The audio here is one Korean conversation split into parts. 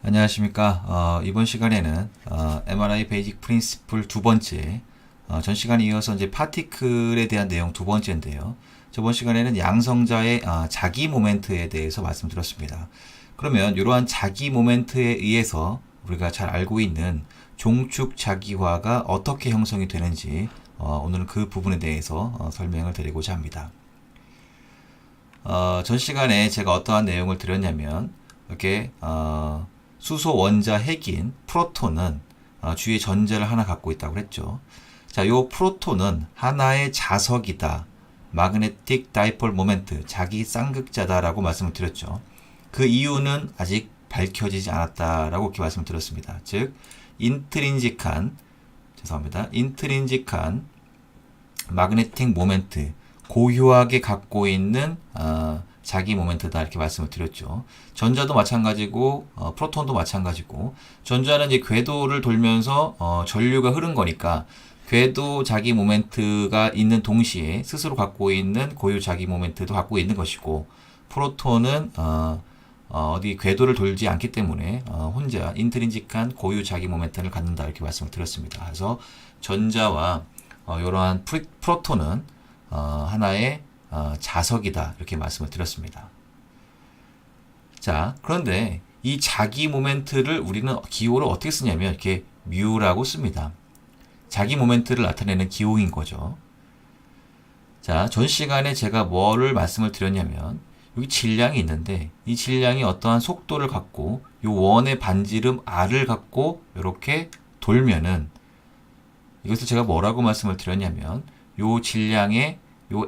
안녕하십니까. 이번 시간에는 MRI 베이직 프린시플 두 번째, 전 시간에 이어서 이제 파티클에 대한 내용 두 번째인데요. 저번 시간에는 양성자의 자기 모멘트에 대해서 말씀드렸습니다. 그러면 이러한 자기 모멘트에 의해서 우리가 잘 알고 있는 종축 자기화가 어떻게 형성이 되는지 오늘은 그 부분에 대해서 설명을 드리고자 합니다. 전 시간에 제가 어떠한 내용을 드렸냐면 이렇게 수소 원자 핵인 프로톤은 주위에 전자를 하나 갖고 있다고 그랬죠. 자, 요 프로톤은 하나의 자석이다. 마그네틱 다이폴 모멘트, 자기 쌍극자다라고 말씀을 드렸죠. 그 이유는 아직 밝혀지지 않았다라고 이렇게 말씀을 드렸습니다. 즉, 인트린직한 마그네틱 모멘트, 고유하게 갖고 있는 자기 모멘트다 이렇게 말씀을 드렸죠. 전자도 마찬가지고 프로톤도 마찬가지고, 전자는 이제 궤도를 돌면서 전류가 흐른 거니까 궤도 자기 모멘트가 있는 동시에 스스로 갖고 있는 고유 자기 모멘트도 갖고 있는 것이고, 프로톤은 어디 궤도를 돌지 않기 때문에 혼자 인트린직한 고유 자기 모멘트를 갖는다 이렇게 말씀을 드렸습니다. 그래서 전자와 이러한 프로톤은 하나의 자석이다 이렇게 말씀을 드렸습니다. 자, 그런데 이 자기 모멘트를 우리는 기호를 어떻게 쓰냐면 이렇게 뮤라고 씁니다. 자기 모멘트를 나타내는 기호인 거죠. 자, 전 시간에 제가 뭐를 말씀을 드렸냐면 여기 질량이 있는데 이 질량이 어떠한 속도를 갖고 이 원의 반지름 r을 갖고 이렇게 돌면은, 이것을 제가 뭐라고 말씀을 드렸냐면 요 질량의 요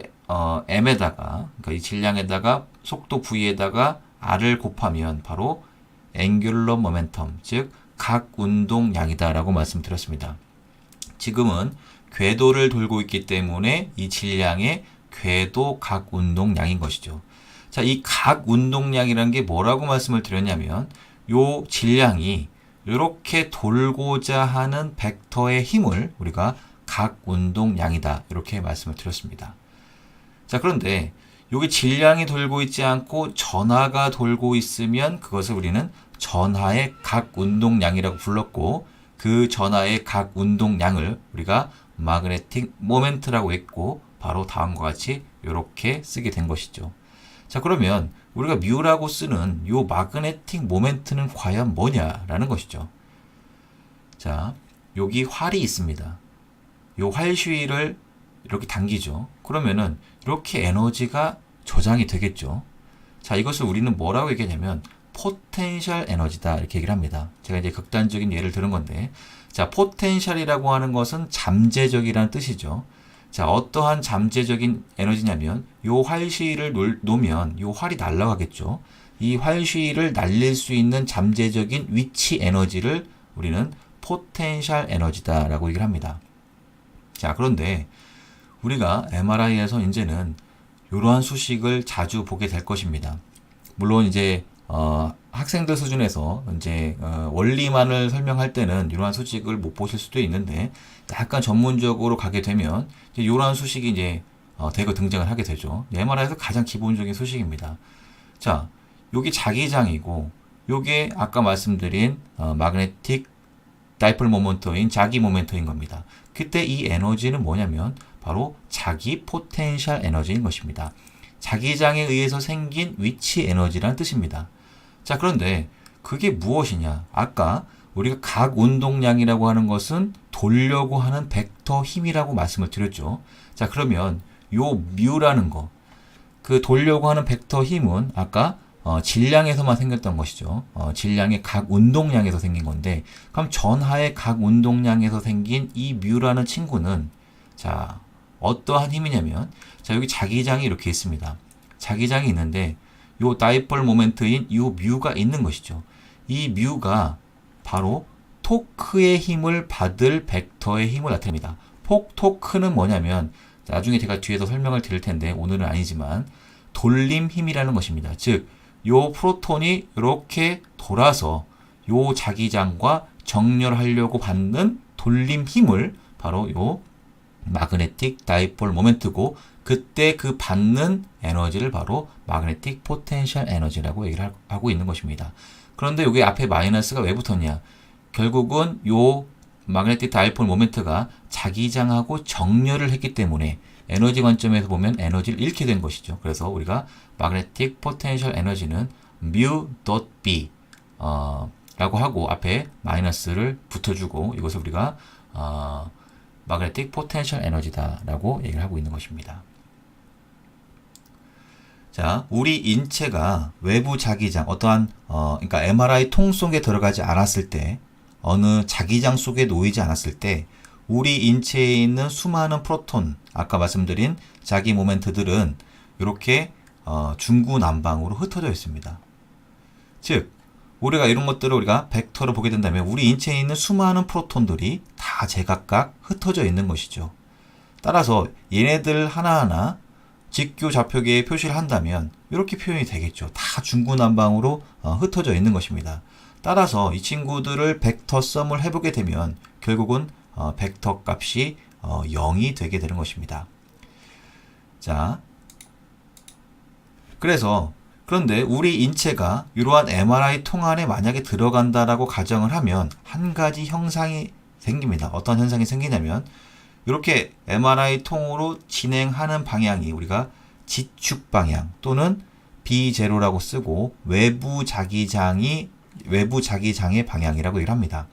m에다가, 그러니까 이 질량에다가 속도 v에다가 r을 곱하면 바로 앵귤러 모멘텀, 즉 각 운동량이다라고 말씀드렸습니다. 지금은 궤도를 돌고 있기 때문에 이 질량의 궤도 각 운동량인 것이죠. 자, 이 각 운동량이라는 게 뭐라고 말씀을 드렸냐면 요 질량이 이렇게 돌고자 하는 벡터의 힘을 우리가 각 운동량이다 이렇게 말씀을 드렸습니다. 자, 그런데 여기 질량이 돌고 있지 않고 전하가 돌고 있으면 그것을 우리는 전하의 각 운동량이라고 불렀고, 그 전하의 각 운동량을 우리가 마그네틱 모멘트라고 했고, 바로 다음과 같이 이렇게 쓰게 된 것이죠. 자, 그러면 우리가 뮤라고 쓰는 이 마그네틱 모멘트는 과연 뭐냐라는 것이죠. 자, 여기 활이 있습니다. 이 활 슈위를 이렇게 당기죠. 그러면은 이렇게 에너지가 저장이 되겠죠. 자, 이것을 우리는 뭐라고 얘기하냐면 포텐셜 에너지다 이렇게 얘기를 합니다. 제가 이제 극단적인 예를 들은 건데, 자, 포텐셜이라고 하는 것은 잠재적이라는 뜻이죠. 자, 어떠한 잠재적인 에너지냐면 요 활시위를 놓으면 요 활이 날아가겠죠. 이 활시위를 날릴 수 있는 잠재적인 위치 에너지를 우리는 포텐셜 에너지다라고 얘기를 합니다. 자, 그런데 우리가 MRI에서 이제는 이러한 수식을 자주 보게 될 것입니다. 물론 이제 학생들 수준에서 이제 원리만을 설명할 때는 이러한 수식을 못 보실 수도 있는데, 약간 전문적으로 가게 되면 이러한 수식이 이제 대거 등장을 하게 되죠. MRI에서 가장 기본적인 수식입니다. 자, 여기 자기장이고 요게 아까 말씀드린 마그네틱 다이폴 모멘트인 자기 모멘트인 겁니다. 그때 이 에너지는 뭐냐면 바로 자기 포텐셜 에너지인 것입니다. 자기장에 의해서 생긴 위치 에너지라는 뜻입니다. 자, 그런데 그게 무엇이냐? 아까 우리가 각 운동량이라고 하는 것은 돌려고 하는 벡터 힘이라고 말씀을 드렸죠. 자, 그러면 요 뮤라는 거, 그 돌려고 하는 벡터 힘은 아까 질량에서만 생겼던 것이죠. 질량의 각 운동량에서 생긴 건데, 그럼 전하의 각 운동량에서 생긴 이 뮤라는 친구는, 자, 어떠한 힘이냐면, 자, 여기 자기장이 이렇게 있습니다. 자기장이 있는데 요 다이폴 모멘트인 요 뮤가 있는 것이죠. 이 뮤가 바로 토크의 힘을 받을 벡터의 힘을 나타냅니다. 토크는 뭐냐면 나중에 제가 뒤에서 설명을 드릴 텐데 오늘은 아니지만 돌림 힘이라는 것입니다. 즉, 요 프로톤이 이렇게 돌아서 요 자기장과 정렬하려고 받는 돌림 힘을 바로 요 마그네틱 다이폴 모멘트고 그때 그 받는 에너지를 바로 마그네틱 포텐셜 에너지라고 얘기를 하고 있는 것입니다. 그런데 여기 앞에 마이너스가 왜 붙었냐? 결국은 요 마그네틱 다이폴 모멘트가 자기장하고 정렬을 했기 때문에 에너지 관점에서 보면 에너지를 잃게 된 것이죠. 그래서 우리가 마그네틱 포텐셜 에너지는 mu.b 라고 하고 앞에 마이너스를 붙여주고 이것을 우리가 마그네틱 포텐셜 에너지다 라고 얘기를 하고 있는 것입니다. 자, 우리 인체가 외부 자기장, 어떠한, 그러니까 MRI 통 속에 들어가지 않았을 때, 어느 자기장 속에 놓이지 않았을 때, 우리 인체에 있는 수많은 프로톤, 아까 말씀드린 자기 모멘트들은 이렇게 중구난방으로 흩어져 있습니다. 즉, 우리가 이런 것들을 우리가 벡터로 보게 된다면 우리 인체에 있는 수많은 프로톤들이 다 제각각 흩어져 있는 것이죠. 따라서 얘네들 하나하나 직교 좌표계에 표시를 한다면 이렇게 표현이 되겠죠. 다 중구난방으로 흩어져 있는 것입니다. 따라서 이 친구들을 벡터 썸을 해보게 되면 결국은 벡터 값이 0이 되게 되는 것입니다. 자, 그런데 우리 인체가 이러한 MRI 통 안에 만약에 들어간다라고 가정을 하면 한 가지 현상이 생깁니다. 어떤 현상이 생기냐면 이렇게 MRI 통으로 진행하는 방향이 우리가 지축 방향 또는 B0라고 쓰고 외부 자기장의 방향이라고 얘기를 합니다.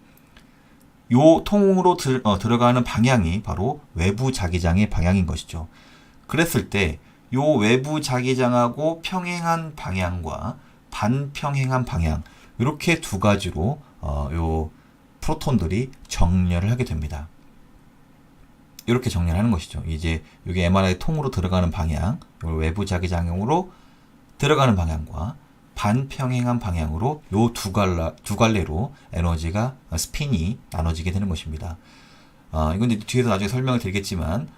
요 통으로 들어가는 방향이 바로 외부 자기장의 방향인 것이죠. 그랬을 때 요 외부 자기장하고 평행한 방향과 반평행한 방향 이렇게 두 가지로 요 프로톤들이 정렬을 하게 됩니다. 이렇게 정렬하는 것이죠. 이제 여기 MRI 통으로 들어가는 방향, 외부 자기장으로 들어가는 방향과 반평행한 방향으로 요 두 갈래로 에너지가 스핀이 나눠지게 되는 것입니다. 이건 이제 뒤에서 나중에 설명을 드리겠지만,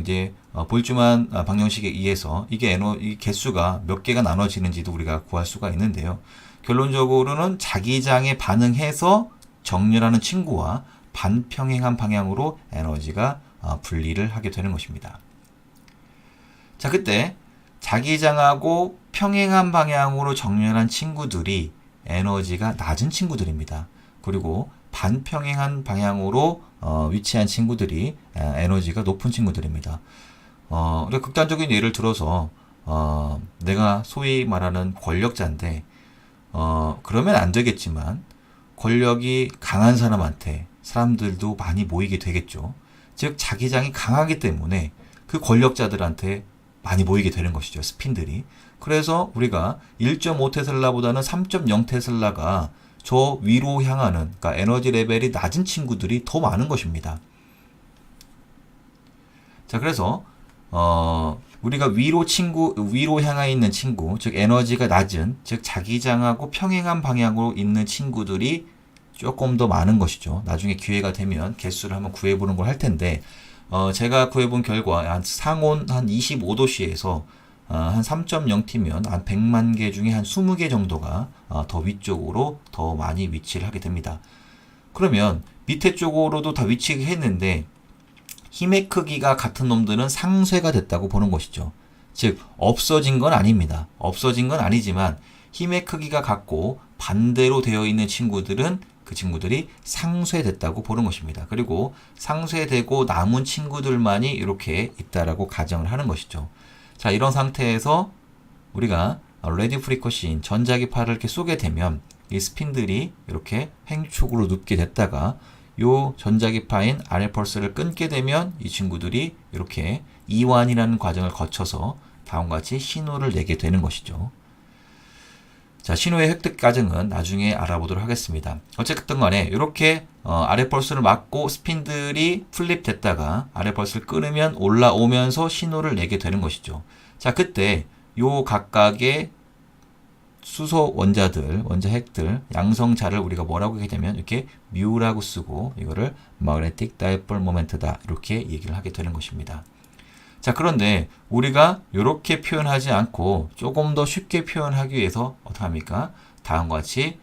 이제 볼츠만 방정식에 의해서 이게 이 개수가 몇 개가 나눠지는지도 우리가 구할 수가 있는데요. 결론적으로는 자기장에 반응해서 정렬하는 친구와 반평행한 방향으로 에너지가 분리를 하게 되는 것입니다. 자, 그때 자기장하고 평행한 방향으로 정렬한 친구들이 에너지가 낮은 친구들입니다. 그리고 반평행한 방향으로 위치한 친구들이 에너지가 높은 친구들입니다. 극단적인 예를 들어서 내가 소위 말하는 권력자인데 그러면 안 되겠지만 권력이 강한 사람한테 사람들도 많이 모이게 되겠죠. 즉 자기장이 강하기 때문에 그 권력자들한테 많이 모이게 되는 것이죠. 스핀들이. 그래서 우리가 1.5테슬라보다는 3.0테슬라가 저 위로 향하는, 그러니까 에너지 레벨이 낮은 친구들이 더 많은 것입니다. 자, 그래서 우리가 위로 향해 있는 친구, 즉 에너지가 낮은, 즉 자기장하고 평행한 방향으로 있는 친구들이 조금 더 많은 것이죠. 나중에 기회가 되면 개수를 한번 구해보는 걸 할 텐데, 제가 구해본 결과 상온 한 25도씨에서 한 3.0T면 한 100만 개 중에 한 20개 정도가 더 위쪽으로 더 많이 위치를 하게 됩니다. 그러면 밑에 쪽으로도 다 위치했는데 힘의 크기가 같은 놈들은 상쇄가 됐다고 보는 것이죠. 즉 없어진 건 아닙니다. 없어진 건 아니지만 힘의 크기가 같고 반대로 되어 있는 친구들은 그 친구들이 상쇄됐다고 보는 것입니다. 그리고 상쇄되고 남은 친구들만이 이렇게 있다라고 가정을 하는 것이죠. 자, 이런 상태에서 우리가 레디 프리커신 전자기파를 이렇게 쏘게 되면 이 스핀들이 이렇게 횡축으로 눕게 됐다가 요 전자기파인 RL 펄스를 끊게 되면 이 친구들이 이렇게 이완이라는 과정을 거쳐서 다음과 같이 신호를 내게 되는 것이죠. 자, 신호의 획득 과정은 나중에 알아보도록 하겠습니다. 어쨌든 간에 이렇게 RF 펄스를 맞고 스핀들이 플립됐다가 RF 펄스를 끊으면 올라오면서 신호를 내게 되는 것이죠. 자, 그때 요 각각의 수소 원자들, 원자핵들, 양성자를 우리가 뭐라고 하게 되면 이렇게 뮤라고 쓰고 이거를 magnetic dipole moment다 이렇게 얘기를 하게 되는 것입니다. 자, 그런데 우리가 이렇게 표현하지 않고 조금 더 쉽게 표현하기 위해서 어떻게 합니까? 다음과 같이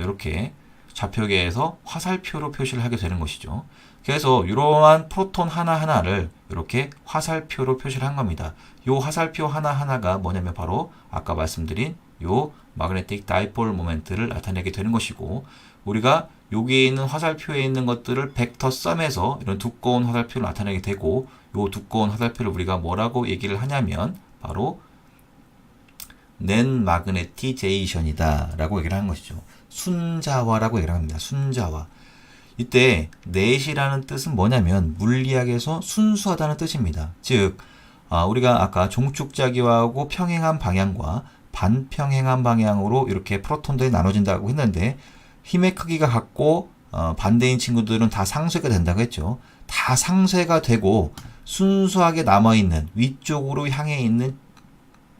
이렇게 좌표계에서 화살표로 표시를 하게 되는 것이죠. 그래서 이러한 프로톤 하나하나를 이렇게 화살표로 표시를 한 겁니다. 이 화살표 하나하나가 뭐냐면 바로 아까 말씀드린 요 마그네틱 다이폴 모멘트를 나타내게 되는 것이고, 우리가 여기에 있는 화살표에 있는 것들을 벡터 썸에서 이런 두꺼운 화살표를 나타내게 되고, 요 두꺼운 화살표를 우리가 뭐라고 얘기를 하냐면 바로 넷 마그네티제이션이다 라고 얘기를 하는 것이죠. 순자화라고 얘기를 합니다. 순자화. 이때 넷이라는 뜻은 뭐냐면 물리학에서 순수하다는 뜻입니다. 즉 우리가 아까 종축자기화하고 평행한 방향과 반평행한 방향으로 이렇게 프로톤들이 나눠진다고 했는데, 힘의 크기가 같고 반대인 친구들은 다 상쇄가 된다고 했죠. 다 상쇄가 되고 순수하게 남아있는 위쪽으로 향해 있는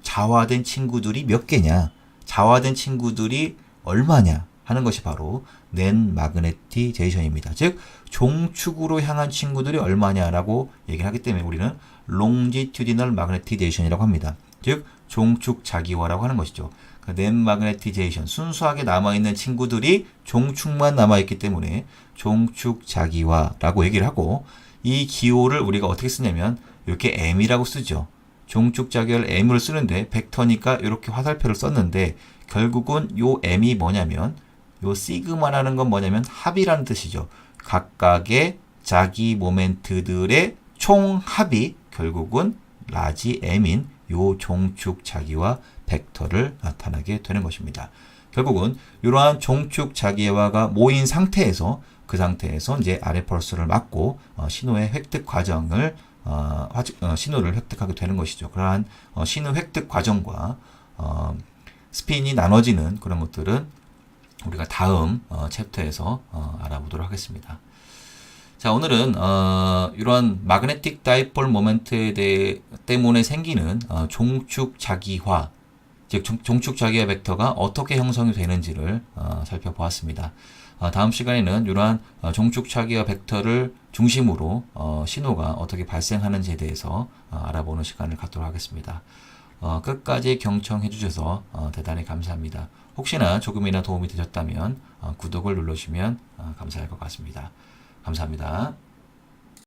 자화된 친구들이 몇 개냐, 자화된 친구들이 얼마냐 하는 것이 바로 넷 마그네티제이션입니다. 즉 종축으로 향한 친구들이 얼마냐라고 얘기를 하기 때문에 우리는 롱지튜디널 마그네티제이션이라고 합니다. 즉 종축 자기화라고 하는 것이죠. 넷 마그네티제이션, 순수하게 남아있는 친구들이 종축만 남아있기 때문에 종축 자기화라고 얘기를 하고, 이 기호를 우리가 어떻게 쓰냐면 이렇게 M이라고 쓰죠. 종축 자기화를 M으로 쓰는데 벡터니까 이렇게 화살표를 썼는데, 결국은 요 M이 뭐냐면 요 시그마라는 건 뭐냐면 합이라는 뜻이죠. 각각의 자기 모멘트들의 총합이 결국은 라지 M인 요 종축 자기화 벡터를 나타나게 되는 것입니다. 결국은 이러한 종축 자기화가 모인 상태에서 그 상태에서 이제 아래 펄스를 맞고 신호의 획득 과정을 신호를 획득하게 되는 것이죠. 그러한 신호 획득 과정과 스핀이 나눠지는 그런 것들은 우리가 다음 챕터에서 알아보도록 하겠습니다. 자, 오늘은 이러한 마그네틱 다이폴 모멘트 때문에 생기는 종축 자기화, 즉 종축 자기화 벡터가 어떻게 형성이 되는지를 살펴보았습니다. 다음 시간에는 이러한 종축 자기화 벡터를 중심으로 신호가 어떻게 발생하는지에 대해서 알아보는 시간을 갖도록 하겠습니다. 끝까지 경청해 주셔서 대단히 감사합니다. 혹시나 조금이나 도움이 되셨다면 구독을 눌러주시면 감사할 것 같습니다. 감사합니다.